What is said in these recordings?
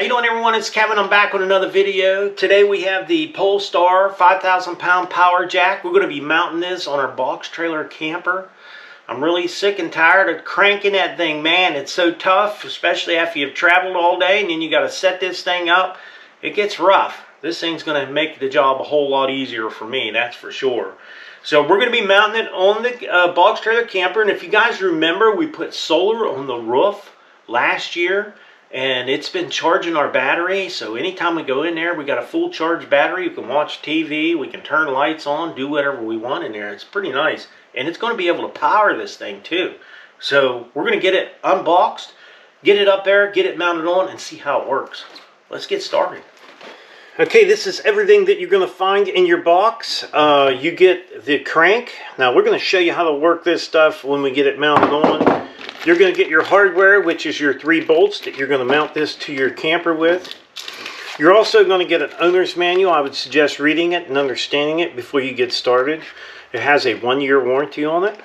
How you doing, everyone? It's Kevin. I'm back with another video. Today we have the Polestar 5000 pound power jack. We're going to be mounting this on our box trailer camper. I'm really sick and tired of cranking that thing, man. It's so tough, especially after you've traveled all day and then you got to set this thing up. It gets rough. This thing's going to make the job a whole lot easier for me, that's for sure. So we're going to be mounting it on the box trailer camper. And if you guys remember, we put solar on the roof last year. And it's been charging our battery, so anytime we go in there, we got a full charge battery. We can watch TV, we can turn lights on, do whatever we want in there. It's pretty nice. And it's going to be able to power this thing too. So we're going to get it unboxed, get it up there, get it mounted on, and see how it works. Let's get started. Okay, this is everything that you're going to find in your box. You get the crank. Now we're going to show you how to work this stuff when we get it mounted on. You're going to get your hardware, which is your 3 bolts that you're going to mount this to your camper with. You're also going to get an owner's manual. I would suggest reading it and understanding it before you get started. It has a 1-year warranty on it.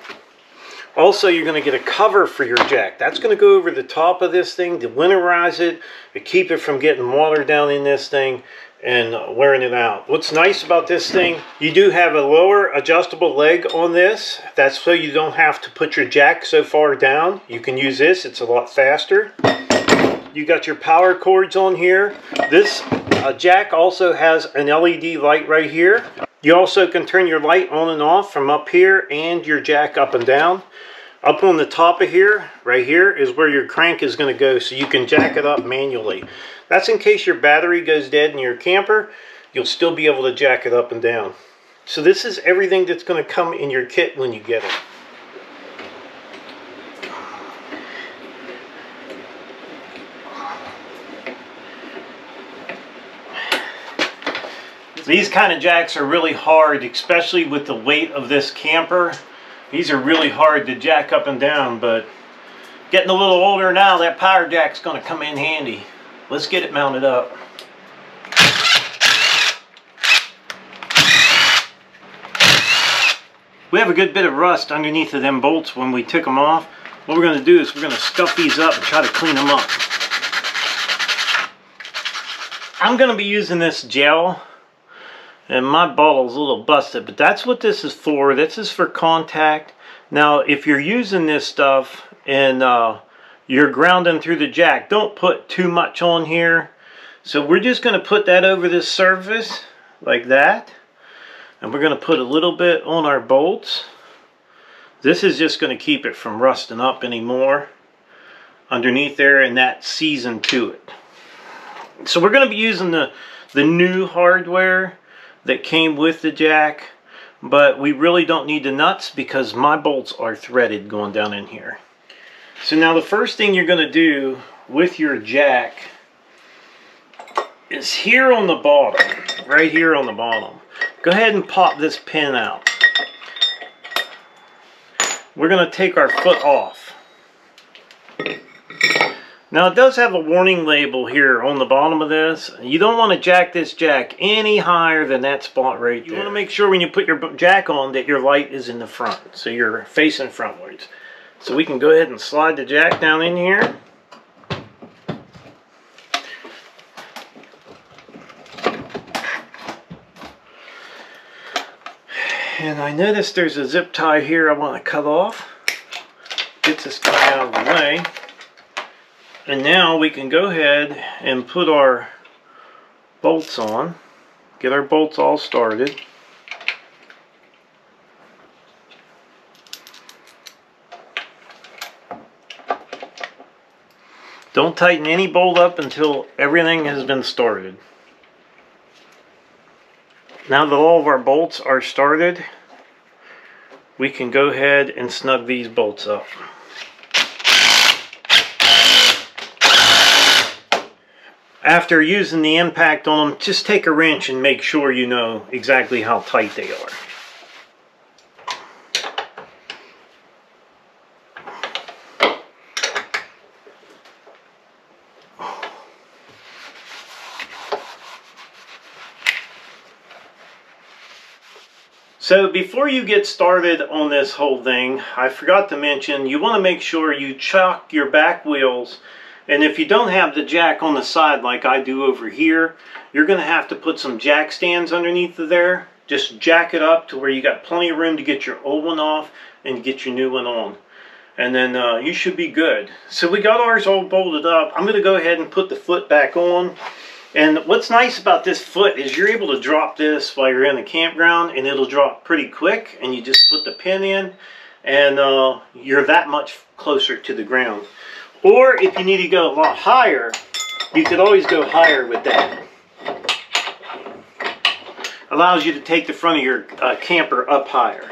Also, you're going to get a cover for your jack. That's going to go over the top of this thing to winterize it, to keep it from getting water down in this thing and wearing it out. What's nice about this thing, you do have a lower adjustable leg on this. That's so you don't have to put your jack so far down. You can use this, it's a lot faster. You got your power cords on here. This jack also has an LED light right here. You also can turn your light on and off from up here and your jack up and down. Up on the top of here, right here, is where your crank is going to go, so you can jack it up manually. That's in case your battery goes dead in your camper, you'll still be able to jack it up and down. So this is everything that's going to come in your kit when you get it. These kind of jacks are really hard, especially with the weight of this camper. These are really hard to jack up and down, but getting a little older now, that power jack's going to come in handy. Let's get it mounted up. We have a good bit of rust underneath of them bolts when we took them off. What we're going to do is we're going to scuff these up and try to clean them up. I'm going to be using this gel. And my bottle's a little busted, but that's what this is for. This is for contact. Now, if you're using this stuff and you're grounding through the jack, don't put too much on here. So we're just going to put that over this surface like that. And we're going to put a little bit on our bolts. This is just going to keep it from rusting up anymore underneath there, and that season to it. So we're going to be using the new hardware that came with the jack, but we really don't need the nuts because my bolts are threaded going down in here. So now the first thing you're going to do with your jack is here on the bottom, right here on the bottom. Go ahead and pop this pin out. We're going to take our foot off. Now it does have a warning label here on the bottom of this. You don't want to jack this jack any higher than that spot right there. You want to make sure when you put your jack on that your light is in the front, so you're facing frontwards. So we can go ahead and slide the jack down in here. And I noticed there's a zip tie here I want to cut off. Get this guy out of the way. And now we can go ahead and put our bolts on. Get our bolts all started. Don't tighten any bolt up until everything has been started. Now that all of our bolts are started, we can go ahead and snug these bolts up. After using the impact on them, just take a wrench and make sure you know exactly how tight they are. So before you get started on this whole thing, I forgot to mention, you want to make sure you chock your back wheels And if you don't have the jack on the side like I do over here, you're going to have to put some jack stands underneath of there. Just jack it up to where you got plenty of room to get your old one off and get your new one on. And then you should be good. So we got ours all bolted up. I'm going to go ahead and put the foot back on. And what's nice about this foot is you're able to drop this while you're in the campground, and it'll drop pretty quick. And you just put the pin in, and you're that much closer to the ground. Or if you need to go a lot higher, you could always go higher with that. Allows you to take the front of your camper up higher.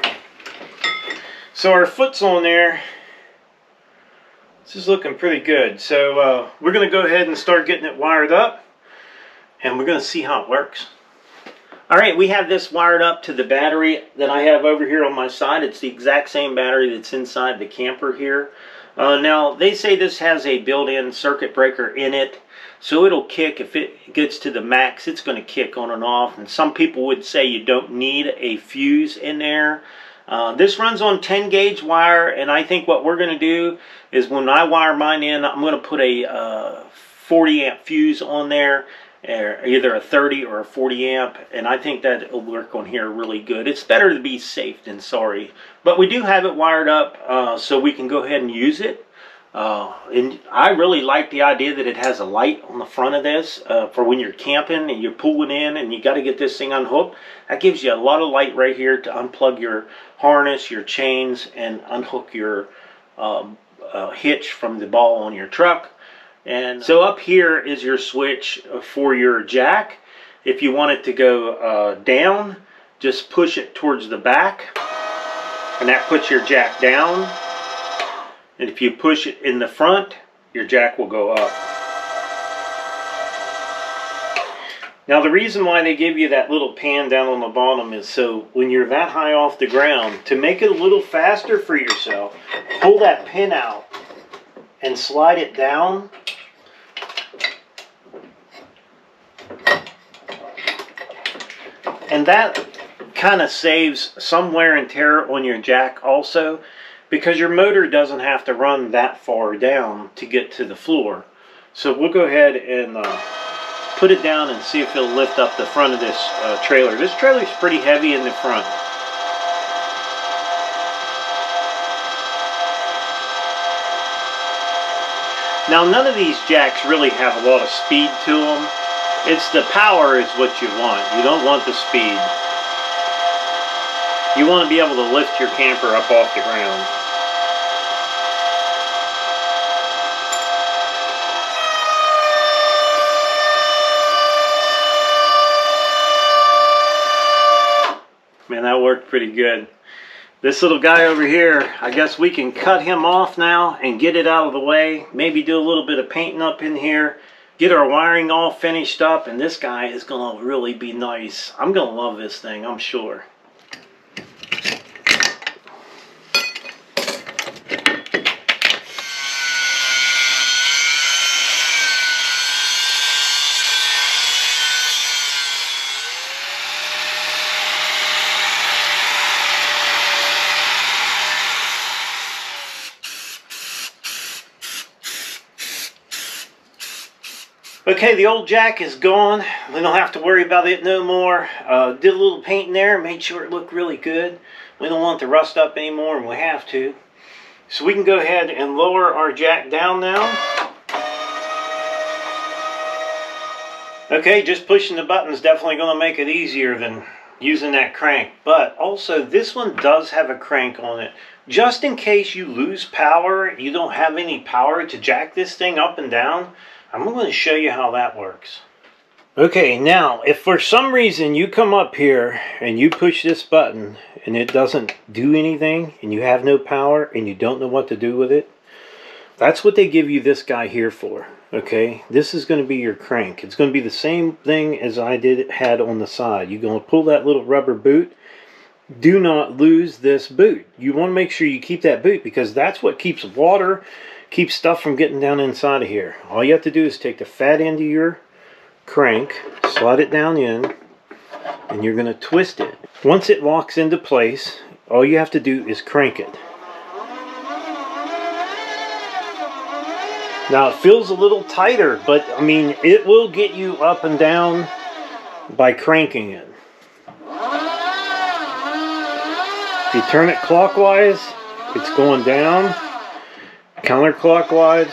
So our foot's on there. This is looking pretty good. So we're going to go ahead and start getting it wired up. And we're going to see how it works. Alright, we have this wired up to the battery that I have over here on my side. It's the exact same battery that's inside the camper here. Now, they say this has a built-in circuit breaker in it. So it'll kick, if it gets to the max, it's going to kick on and off. And some people would say you don't need a fuse in there. This runs on 10 gauge wire, and I think what we're going to do is when I wire mine in, I'm going to put a 40 amp fuse on there, either a 30 or a 40 amp, and I think that will work on here really good. It's better to be safe than sorry. But we do have it wired up so we can go ahead and use it. And I really like the idea that it has a light on the front of this for when you're camping and you're pulling in and you got to get this thing unhooked. That gives you a lot of light right here to unplug your harness, your chains, and unhook your hitch from the ball on your truck. And so up here is your switch for your jack. If you want it to go down, just push it towards the back, and that puts your jack down. And if you push it in the front, your jack will go up. Now the reason why they give you that little pan down on the bottom is so when you're that high off the ground, to make it a little faster for yourself, pull that pin out and slide it down. And that kind of saves some wear and tear on your jack also, because your motor doesn't have to run that far down to get to the floor. So we'll go ahead and put it down and see if it'll lift up the front of this trailer. This trailer's pretty heavy in the front. Now none of these jacks really have a lot of speed to them. It's the power is what you want. You don't want the speed. You want to be able to lift your camper up off the ground. Man, that worked pretty good. This little guy over here, I guess we can cut him off now and get it out of the way. Maybe do a little bit of painting up in here. Get our wiring all finished up, and this guy is going to really be nice. I'm going to love this thing, I'm sure. Okay, the old jack is gone. We don't have to worry about it no more. Did a little painting there, made sure it looked really good. We don't want it to rust up anymore, and we have to. So we can go ahead and lower our jack down now. Okay, just pushing the button is definitely going to make it easier than using that crank. But also, this one does have a crank on it. Just in case you lose power, you don't have any power to jack this thing up and down, I'm going to show you how that works. Okay, now, if for some reason you come up here and you push this button and it doesn't do anything and you have no power and you don't know what to do with it, that's what they give you this guy here for. Okay, this is going to be your crank. It's going to be the same thing as I had on the side. You're going to pull that little rubber boot. Do not lose this boot. You want to make sure you keep that boot, because that's what keeps water, keeps stuff from getting down inside of here. All you have to do is take the fat end of your crank, slide it down in, and you're going to twist it. Once it locks into place, all you have to do is crank it. Now it feels a little tighter, but I mean, it will get you up and down by cranking it. If you turn it clockwise, it's going down. Counterclockwise,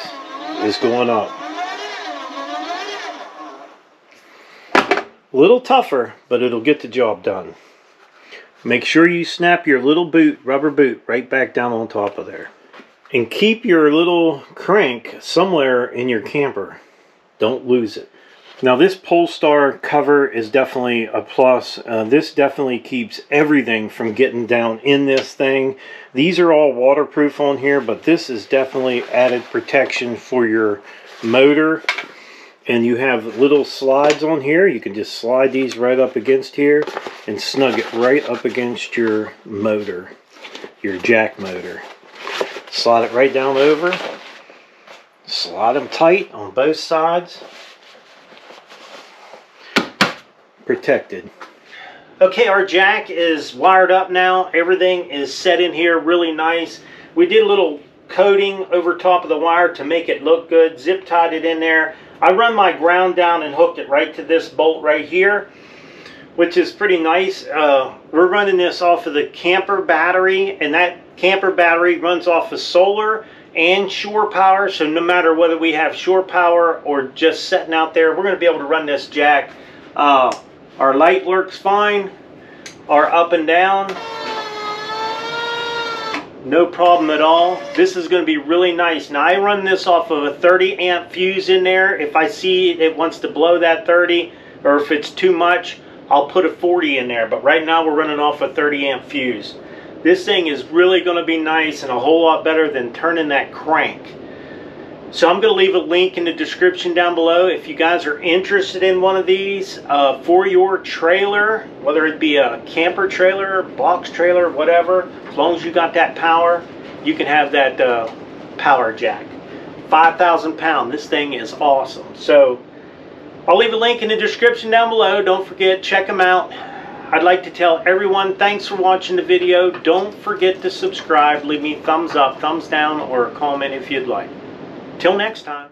it's going up. A little tougher, but it'll get the job done. Make sure you snap your little boot, rubber boot, right back down on top of there. And keep your little crank somewhere in your camper. Don't lose it. Now this Polestar cover is definitely a plus. This definitely keeps everything from getting down in this thing. These are all waterproof on here, but this is definitely added protection for your motor. And you have little slides on here. You can just slide these right up against here and snug it right up against your motor, your jack motor. Slide it right down over. Slide them tight on both sides. Protected. Okay, our jack is wired up now. Everything is set in here really nice. We did a little coating over top of the wire to make it look good. Zip tied it in there. I run my ground down and hooked it right to this bolt right here, which is pretty nice. We're running this off of the camper battery, and that camper battery runs off of solar and shore power. So no matter whether we have shore power or just sitting out there, we're going to be able to run this jack. Our light works fine. Our up and down, no problem at all. This is going to be really nice. Now I run this off of a 30 amp fuse in there. If I see it wants to blow that 30, or if it's too much, I'll put a 40 in there. But right now we're running off a 30 amp fuse. This thing is really going to be nice and a whole lot better than turning that crank. So I'm going to leave a link in the description down below if you guys are interested in one of these for your trailer, whether it be a camper trailer, box trailer, whatever. As long as you got that power, you can have that power jack. 5,000 pound. This thing is awesome. So I'll leave a link in the description down below. Don't forget, check them out. I'd like to tell everyone thanks for watching the video. Don't forget to subscribe. Leave me thumbs up, thumbs down, or a comment if you'd like. Till next time.